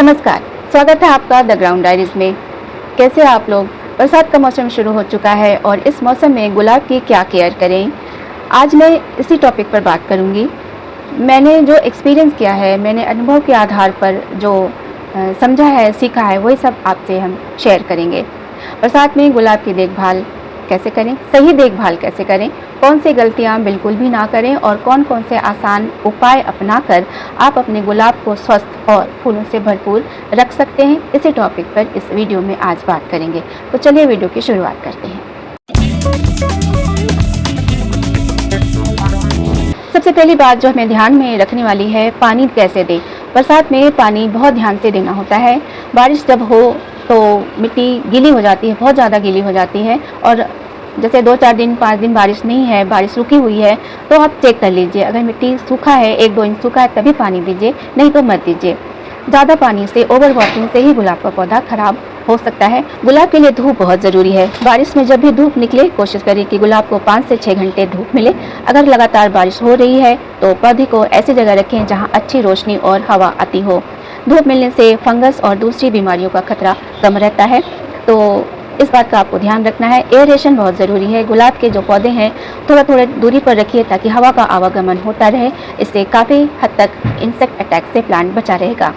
नमस्कार, स्वागत है आपका द ग्राउंड डायरीज में। कैसे आप लोग? बरसात का मौसम शुरू हो चुका है और इस मौसम में गुलाब की क्या केयर करें, आज मैं इसी टॉपिक पर बात करूंगी। मैंने जो एक्सपीरियंस किया है, मैंने अनुभव के आधार पर जो समझा है, सीखा है, वही सब आपसे हम शेयर करेंगे। बरसात में गुलाब की देखभाल कैसे करें, सही देखभाल कैसे करें, कौन सी गलतियां बिल्कुल भी ना करें और कौन कौन से आसान उपाय अपनाकर आप अपने गुलाब को स्वस्थ और फूलों से भरपूर रख सकते हैं, इसी टॉपिक पर इस वीडियो में आज बात करेंगे। तो चलिए वीडियो की शुरुआत करते हैं। सबसे पहली बात जो हमें ध्यान में रखने वाली है, पानी कैसे दें। बरसात में पानी बहुत ध्यान से देना होता है। बारिश जब हो तो मिट्टी गीली हो जाती है, बहुत ज़्यादा गीली हो जाती है, और जैसे 2-4 दिन 5 दिन बारिश नहीं है, बारिश रुकी हुई है, तो आप चेक कर लीजिए। अगर मिट्टी सूखा है, 1-2 इंच सूखा है, तभी पानी दीजिए, नहीं तो मत दीजिए। ज़्यादा पानी से, ओवर वाटरिंग से ही गुलाब का पौधा खराब हो सकता है। गुलाब के लिए धूप बहुत ज़रूरी है। बारिश में जब भी धूप निकले, कोशिश करें कि गुलाब को 5 से 6 घंटे धूप मिले। अगर लगातार बारिश हो रही है तो पौधे को ऐसी जगह रखें जहां अच्छी रोशनी और हवा आती हो। धूप मिलने से फंगस और दूसरी बीमारियों का खतरा कम रहता है, तो इस बात का आपको ध्यान रखना है। एयरेशन बहुत ज़रूरी है। गुलाब के जो पौधे हैं, थोड़ा दूरी पर रखिए ताकि हवा का आवागमन होता रहे। इससे काफ़ी हद तक इंसेक्ट अटैक से प्लांट बचा रहेगा।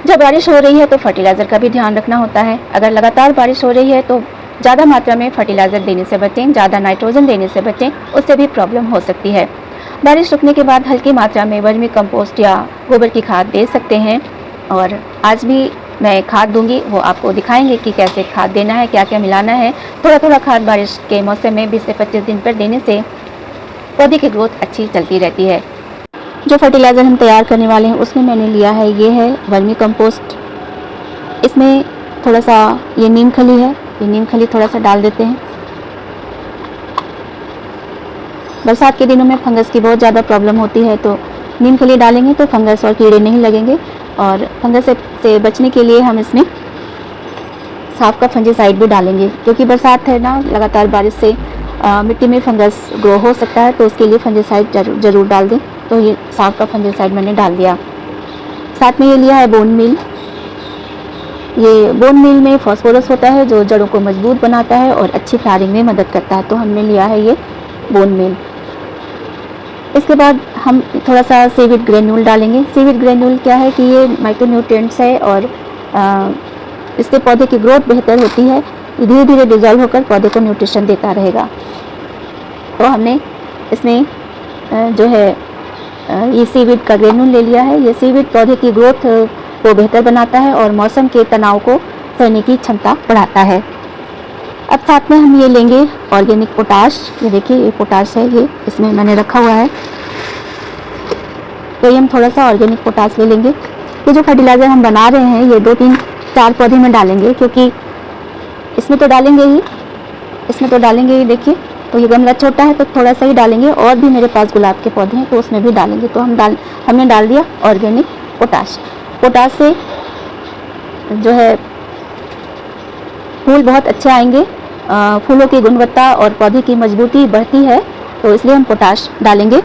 जब बारिश हो रही है तो फर्टिलाइज़र का भी ध्यान रखना होता है। अगर लगातार बारिश हो रही है तो ज़्यादा मात्रा में फर्टिलाइज़र देने से बचें, ज़्यादा नाइट्रोजन देने से बचें, उससे भी प्रॉब्लम हो सकती है। बारिश रुकने के बाद हल्की मात्रा में वर्मी कंपोस्ट या गोबर की खाद दे सकते हैं, और आज भी मैं खाद दूंगी, वो आपको दिखाएंगे कि कैसे खाद देना है, क्या क्या मिलाना है। थोड़ा खाद बारिश के मौसम में 20 से 25 दिन पर देने से पौधे की ग्रोथ अच्छी चलती रहती है। जो फर्टिलाइज़र हम तैयार करने वाले हैं उसमें मैंने लिया है, ये है वर्मी कंपोस्ट। इसमें थोड़ा सा ये नीम खली है, ये नीम खली थोड़ा सा डाल देते हैं। बरसात के दिनों में फंगस की बहुत ज़्यादा प्रॉब्लम होती है, तो नीम खली डालेंगे तो फंगस और कीड़े नहीं लगेंगे। और फंगस से बचने के लिए हम इसमें साफ का फंजीसाइड भी डालेंगे, क्योंकि बरसात है ना, लगातार बारिश से मिट्टी में फंगस ग्रो हो सकता है, तो उसके लिए फंजीसाइड ज़रूर डाल दें। तो ये साफ का फंजीसाइड मैंने डाल दिया। साथ में ये लिया है बोन मील। ये बोन मील में फास्फोरस होता है जो जड़ों को मजबूत बनाता है और अच्छी फ्लावरिंग में मदद करता है, तो हमने लिया है ये बोन मील। इसके बाद हम थोड़ा सा सीविड ग्रेन्यूल डालेंगे। सीविड ग्रेन्यूल क्या है कि ये माइक्रोन्यूट्रिएंट्स है और इससे पौधे की ग्रोथ बेहतर होती है। धीरे धीरे डिजॉल्व होकर पौधे को न्यूट्रिशन देता रहेगा। तो हमने इसमें जो है ये सीविड का ग्रेन्यूल ले लिया है। ये सीविड पौधे की ग्रोथ को बेहतर बनाता है और मौसम के तनाव को सहने की क्षमता बढ़ाता है। अब साथ में हम ये लेंगे ऑर्गेनिक पोटाश। ये देखिए, ये पोटाश है, ये इसमें मैंने रखा हुआ है। तो ये हम थोड़ा सा ऑर्गेनिक पोटाश ले लेंगे। ये जो फर्टिलाइज़र हम बना रहे हैं, ये 2, 3, 4 पौधे में डालेंगे, क्योंकि इसमें तो डालेंगे ही। देखिए, तो ये गमला छोटा है तो थोड़ा सा ही डालेंगे, और भी मेरे पास गुलाब के पौधे हैं तो उसमें भी डालेंगे। तो हमने डाल दिया ऑर्गेनिक पोटाश। पोटाश से जो है फूल बहुत अच्छे आएंगे, फूलों की गुणवत्ता और पौधे की मजबूती बढ़ती है, तो इसलिए हम पोटाश डालेंगे।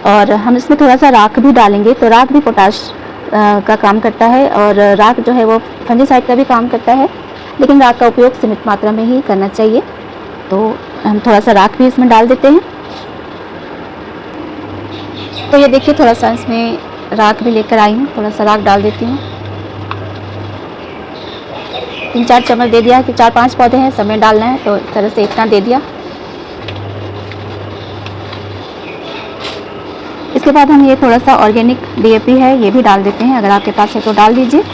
और हम इसमें थोड़ा सा राख भी डालेंगे, तो राख भी पोटाश का काम करता है, और राख जो है वो फंजीसाइड का भी काम करता है, लेकिन राख का उपयोग सीमित मात्रा में ही करना चाहिए। तो हम थोड़ा सा राख भी इसमें डाल देते हैं। तो ये देखिए, थोड़ा सा इसमें राख भी लेकर आई हूँ, थोड़ा सा राख डाल देती हूँ। 3-4 चम्मच दे दिया कि 4-5 पौधे हैं, सब में डालना है, तो इस तरह से इतना दे दिया। इसके बाद हम ये थोड़ा सा ऑर्गेनिक DAP है, ये भी डाल देते हैं। अगर आपके पास है तो डाल दीजिए,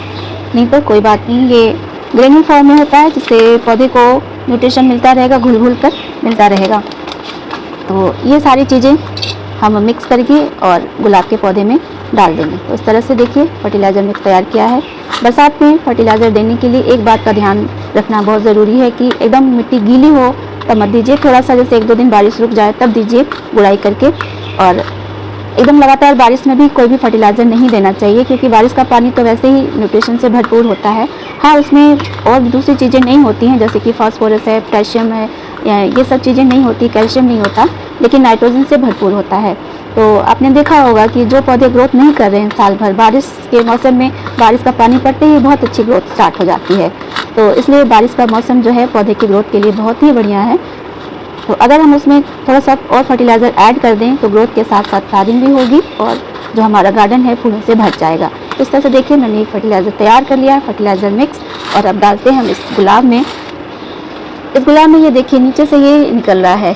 नहीं तो कोई बात नहीं। ये ग्रेन्यूल फॉर्म में होता है, जिससे पौधे को न्यूट्रिशन मिलता रहेगा, घुल कर मिलता रहेगा। तो ये सारी चीज़ें हम मिक्स करके और गुलाब के पौधे में डाल देंगे। तो इस तरह से देखिए फर्टिलाइज़र मिक्स तैयार किया है। बरसात में फर्टिलाइज़र देने के लिए एक बात का ध्यान रखना बहुत ज़रूरी है कि एकदम मिट्टी गीली हो तब मत दीजिए। थोड़ा सा जैसे 1-2 दिन बारिश रुक जाए तब दीजिए गुड़ाई करके। और एकदम लगातार बारिश में भी कोई भी फर्टिलाइज़र नहीं देना चाहिए, क्योंकि बारिश का पानी तो वैसे ही न्यूट्रिशन से भरपूर होता है। हाँ, उसमें और दूसरी चीज़ें नहीं होती हैं, जैसे कि फास्फोरस है, पोटेशियम है, ये सब चीज़ें नहीं होती, कैल्शियम नहीं होता, लेकिन नाइट्रोजन से भरपूर होता है। तो आपने देखा होगा कि जो पौधे ग्रोथ नहीं कर रहे हैं साल भर, बारिश के मौसम में बारिश का पानी पड़ते ही बहुत अच्छी ग्रोथ स्टार्ट हो जाती है। तो इसलिए बारिश का मौसम जो है पौधे की ग्रोथ के लिए बहुत ही बढ़िया है। तो अगर हम उसमें थोड़ा सा और फर्टिलाइज़र ऐड कर दें तो ग्रोथ के साथ साथ फ्लावरिंग भी होगी और जो हमारा गार्डन है फूलों से भर जाएगा। इस तरह से देखिए मैंने एक फर्टिलाइज़र तैयार कर लिया है, फर्टिलाइज़र मिक्स, और अब डालते हैं हम इस गुलाब में। इस गुलाब में ये देखिए नीचे से ये निकल रहा है,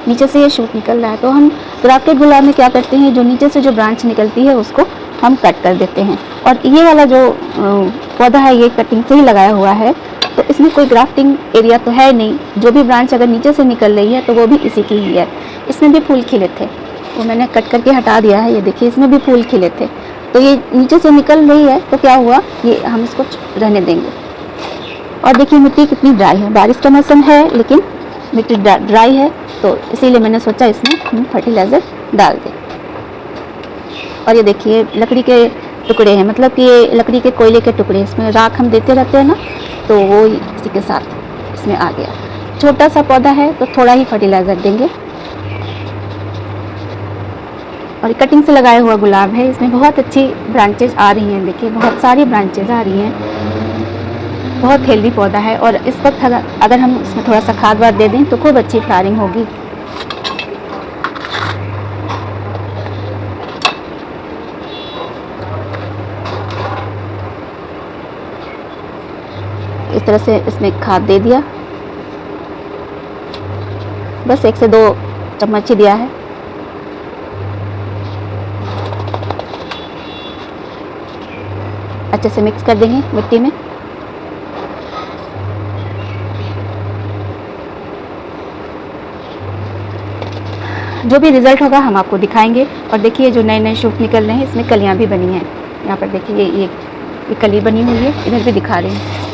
नीचे से ये शूट निकल रहा है। तो हम ग्राफ्टेड गुलाब में क्या करते हैं, जो नीचे से जो ब्रांच निकलती है उसको हम कट कर देते हैं। और ये वाला जो पौधा है ये कटिंग से ही लगाया हुआ है, तो इसमें कोई ग्राफ्टिंग एरिया तो है नहीं। जो भी ब्रांच अगर नीचे से निकल रही है तो वो भी इसी की ही है। इसमें भी फूल खिले थे, वो मैंने कट करके हटा दिया है। ये देखिए इसमें भी फूल खिले थे, तो ये नीचे से निकल रही है तो क्या हुआ, ये हम इसको रहने देंगे। और देखिए मिट्टी कितनी ड्राई है, बारिश का मौसम है लेकिन मिट्टी ड्राई है, तो इसीलिए मैंने सोचा इसमें हम फर्टिलाइज़र डाल दें। और ये देखिए लकड़ी के टुकड़े हैं, मतलब कि ये लकड़ी के कोयले के टुकड़े, इसमें राख हम देते रहते हैं ना, तो वो इसी के साथ इसमें आ गया। छोटा सा पौधा है तो थोड़ा ही फर्टिलाइज़र देंगे। और कटिंग से लगाया हुआ गुलाब है, इसमें बहुत अच्छी ब्रांचेज आ रही हैं। देखिए बहुत सारी ब्रांचेज आ रही हैं, बहुत हेल्दी पौधा है। और इस वक्त अगर हम इसमें थोड़ा सा खाद वाद दे दें तो खूब अच्छी फ्लावरिंग होगी। इस तरह से इसमें खाद दे दिया, बस 1 से 2 चम्मच ही दिया है। अच्छे से मिक्स कर देंगे मिट्टी में। जो भी रिज़ल्ट होगा हम आपको दिखाएंगे। और देखिए जो नए नए शूट निकल रहे हैं, इसमें कलियां भी बनी हैं। यहाँ पर देखिए ये कली बनी हुई है, इधर भी दिखा रहे हैं,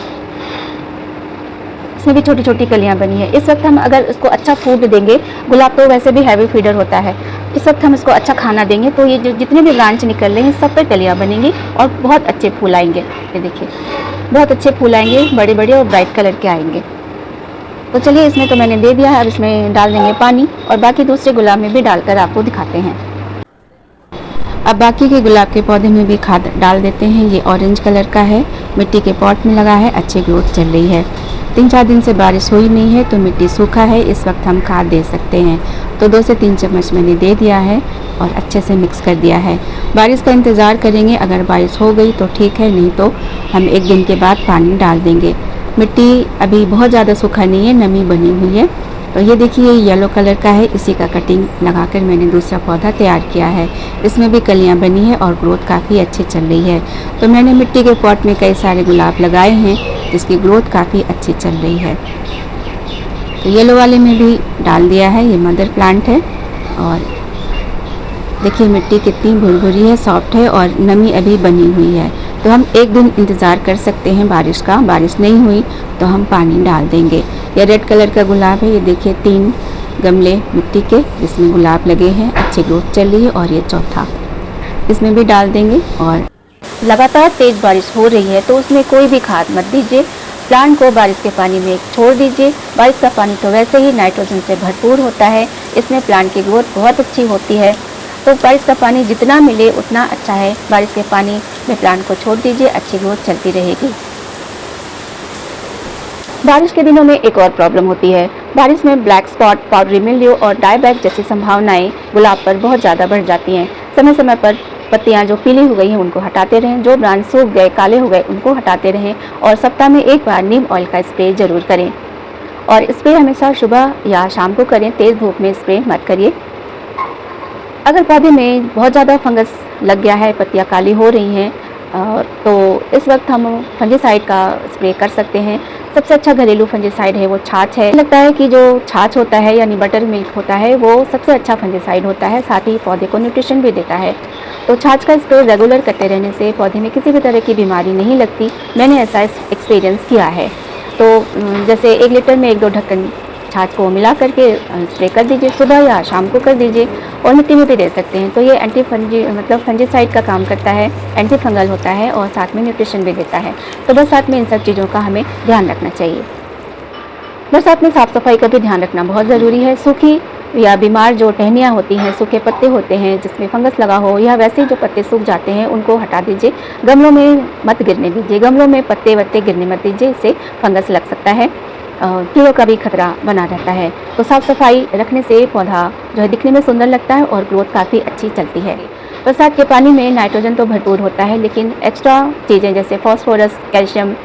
इसमें भी छोटी छोटी कलियां बनी है। इस वक्त हम अगर इसको अच्छा फूड देंगे, गुलाब तो वैसे भी हैवी फीडर होता है, इस वक्त हम इसको अच्छा खाना देंगे तो ये जो जितने भी ब्रांच निकल रहे हैं सब पर कलियां बनेंगी और बहुत अच्छे फूल आएंगे। ये देखिए बहुत अच्छे फूल आएंगे, बड़े बड़े और ब्राइट कलर के आएंगे। तो चलिए इसमें तो मैंने दे दिया है, अब इसमें डाल देंगे पानी और बाकी दूसरे गुलाब में भी डालकर आपको दिखाते हैं। अब बाकी के गुलाब के पौधे में भी खाद डाल देते हैं। ये ऑरेंज कलर का है, मिट्टी के पॉट में लगा है, अच्छी ग्रोथ चल रही है। 3-4 दिन से बारिश हुई नहीं है तो मिट्टी सूखा है, इस वक्त हम खाद दे सकते हैं। तो 2 से 3 चम्मच मैंने दे दिया है और अच्छे से मिक्स कर दिया है। बारिश का इंतज़ार करेंगे, अगर बारिश हो गई तो ठीक है, नहीं तो हम 1 दिन के बाद पानी डाल देंगे। मिट्टी अभी बहुत ज़्यादा सूखा नहीं है, नमी बनी हुई है। तो ये देखिए येलो कलर का है, इसी का कटिंग लगाकर मैंने दूसरा पौधा तैयार किया है। इसमें भी कलियां बनी है और ग्रोथ काफ़ी अच्छी चल रही है। तो मैंने मिट्टी के पॉट में कई सारे गुलाब लगाए हैं, जिसकी ग्रोथ काफ़ी अच्छी चल रही है। तो येलो वाले में भी डाल दिया है, ये मदर प्लांट है। और देखिए मिट्टी कितनी भुरभुरी है, सॉफ्ट है और नमी अभी बनी हुई है। तो हम 1 दिन इंतज़ार कर सकते हैं बारिश का। बारिश नहीं हुई तो हम पानी डाल देंगे। ये रेड कलर का गुलाब है, ये देखिए 3 गमले मिट्टी के जिसमें गुलाब लगे हैं, अच्छी ग्रोथ चल रही है। और ये चौथा, इसमें भी डाल देंगे। और लगातार तेज़ बारिश हो रही है तो उसमें कोई भी खाद मत दीजिए, प्लांट को बारिश के पानी में छोड़ दीजिए। बारिश का पानी तो वैसे ही नाइट्रोजन से भरपूर होता है, इसमें प्लांट की ग्रोथ बहुत अच्छी होती है। तो बारिश का पानी जितना मिले उतना अच्छा है। बारिश के पानी में प्लांट को छोड़ दीजिए, अच्छी ग्रोथ चलती रहेगी। बारिश के दिनों में एक और प्रॉब्लम होती है, बारिश में ब्लैक स्पॉट, पाउडरी मिल्ड्यू और डायबैक जैसी संभावनाएं गुलाब पर बहुत ज़्यादा बढ़ जाती हैं। समय समय पर पत्तियां जो पीली हो गई हैं उनको हटाते रहें, जो ब्रांच सूख गए, काले हो गए, उनको हटाते रहें। और सप्ताह में 1 बार नीम ऑयल का स्प्रे ज़रूर करें। और स्प्रे हमेशा सुबह या शाम को करें, तेज़ धूप में स्प्रे मत करिए। अगर पौधे में बहुत ज़्यादा फंगस लग गया है, पत्तियां काली हो रही हैं, तो इस वक्त हम फंजीसाइड का स्प्रे कर सकते हैं। सबसे अच्छा घरेलू फंजीसाइड है वो छाछ है। लगता है कि जो छाछ होता है यानी बटर मिल्क होता है वो सबसे अच्छा फंजीसाइड होता है, साथ ही पौधे को न्यूट्रिशन भी देता है। तो छाछ का स्प्रे रेगुलर करते रहने से पौधे में किसी भी तरह की बीमारी नहीं लगती। मैंने ऐसा एक्सपीरियंस किया है। तो जैसे 1 लीटर में 1-2 ढक्कन छाछ को मिला करके स्प्रे कर दीजिए, सुबह या शाम को कर दीजिए। और मिट्टी में भी दे सकते हैं। तो ये फंजीसाइड का काम करता है, एंटी फंगल होता है और साथ में न्यूट्रिशन भी देता है। तो बस साथ में इन सब चीज़ों का हमें ध्यान रखना चाहिए। बरसात में साफ़ सफाई का भी ध्यान रखना बहुत ज़रूरी है। सूखी या बीमार जो टहनियाँ होती हैं, सूखे पत्ते होते हैं जिसमें फंगस लगा हो, या वैसे जो पत्ते सूख जाते हैं उनको हटा दीजिए। गमलों में मत गिरने दीजिए, गमलों में पत्ते वत्ते गिरने मत दीजिए, इससे फंगस लग सकता है, कीड़ों का भी खतरा बना रहता है। तो साफ़ सफाई रखने से पौधा जो है दिखने में सुंदर लगता है और ग्रोथ काफ़ी अच्छी चलती है। बरसात के पानी में नाइट्रोजन तो भरपूर होता है, लेकिन एक्स्ट्रा चीज़ें जैसे फास्फोरस, कैल्शियम,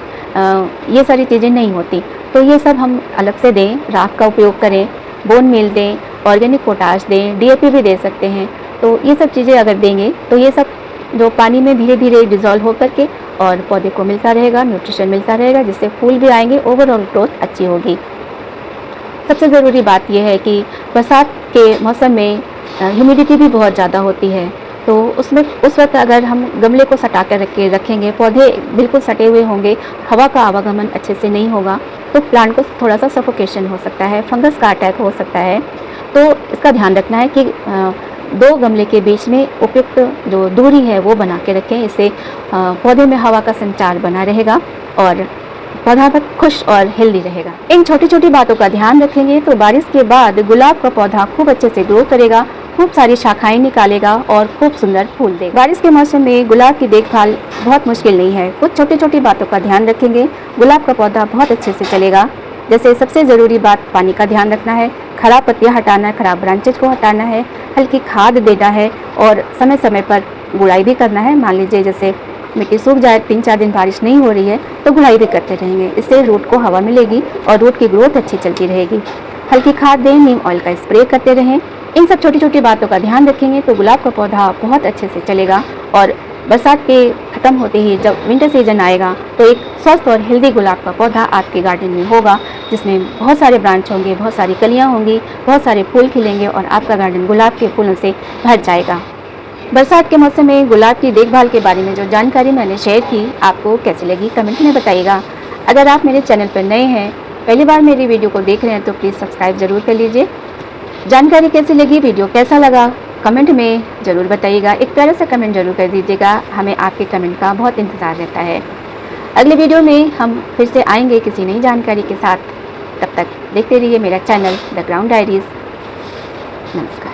ये सारी चीज़ें नहीं होती। तो ये सब हम अलग से दें, राख का उपयोग करें, बोन मील दें, ऑर्गेनिक पोटाश दें, डीएपी भी दे सकते हैं। तो ये सब चीज़ें अगर देंगे तो ये सब जो पानी में धीरे धीरे डिज़ोल्व होकर के और पौधे को मिलता रहेगा, न्यूट्रिशन मिलता रहेगा, जिससे फूल भी आएंगे, ओवरऑल ग्रोथ अच्छी होगी। सबसे ज़रूरी बात यह है कि बरसात के मौसम में ह्यूमिडिटी भी बहुत ज़्यादा होती है। तो उसमें उस वक्त अगर हम गमले को सटा कर रखेंगे, पौधे बिल्कुल सटे हुए होंगे, हवा का आवागमन अच्छे से नहीं होगा, तो प्लांट को थोड़ा सा सफोकेशन हो सकता है, फंगस का अटैक हो सकता है। तो इसका ध्यान रखना है कि दो गमले के बीच में उपयुक्त जो दूरी है वो बना के रखें। इससे पौधे में हवा का संचार बना रहेगा और पौधा तक खुश और हेल्दी रहेगा। इन छोटी छोटी बातों का ध्यान रखेंगे तो बारिश के बाद गुलाब का पौधा खूब अच्छे से ग्रो करेगा, खूब सारी शाखाएं निकालेगा और खूब सुंदर फूल देगा। बारिश के मौसम में गुलाब की देखभाल बहुत मुश्किल नहीं है। कुछ छोटी छोटी बातों का ध्यान रखेंगे, गुलाब का पौधा बहुत अच्छे से चलेगा। जैसे सबसे ज़रूरी बात पानी का ध्यान रखना है, खराब पत्तियां हटाना है, खराब ब्रांचेज को हटाना है, हल्की खाद देना है और समय समय पर गुड़ाई भी करना है। मान लीजिए जैसे मिट्टी सूख जाए, 3-4 दिन बारिश नहीं हो रही है, तो गुड़ाई भी करते रहेंगे। इससे रूट को हवा मिलेगी और रूट की ग्रोथ अच्छी चलती रहेगी। हल्की खाद दें, नीम ऑयल का स्प्रे करते रहें। इन सब छोटी छोटी बातों का ध्यान रखेंगे तो गुलाब का पौधा बहुत अच्छे से चलेगा। और बरसात के ख़त्म होते ही जब विंटर सीजन आएगा तो एक स्वस्थ और हेल्दी गुलाब का पौधा आपके गार्डन में होगा, जिसमें बहुत सारे ब्रांच होंगे, बहुत सारी कलियाँ होंगी, बहुत सारे फूल खिलेंगे और आपका गार्डन गुलाब के फूलों से भर जाएगा। बरसात के मौसम में गुलाब की देखभाल के बारे में जो जानकारी मैंने शेयर की, आपको कैसी लगी कमेंट में बताइएगा। अगर आप मेरे चैनल पर नए हैं, पहली बार मेरी वीडियो को देख रहे हैं, तो प्लीज़ सब्सक्राइब ज़रूर कर लीजिए। जानकारी कैसी लगी, वीडियो कैसा लगा, कमेंट में ज़रूर बताइएगा। एक प्यारा सा कमेंट ज़रूर कर दीजिएगा, हमें आपके कमेंट का बहुत इंतज़ार रहता है। अगले वीडियो में हम फिर से आएंगे किसी नई जानकारी के साथ। तब तक देखते रहिए मेरा चैनल द ग्राउंड डायरीज़। नमस्कार।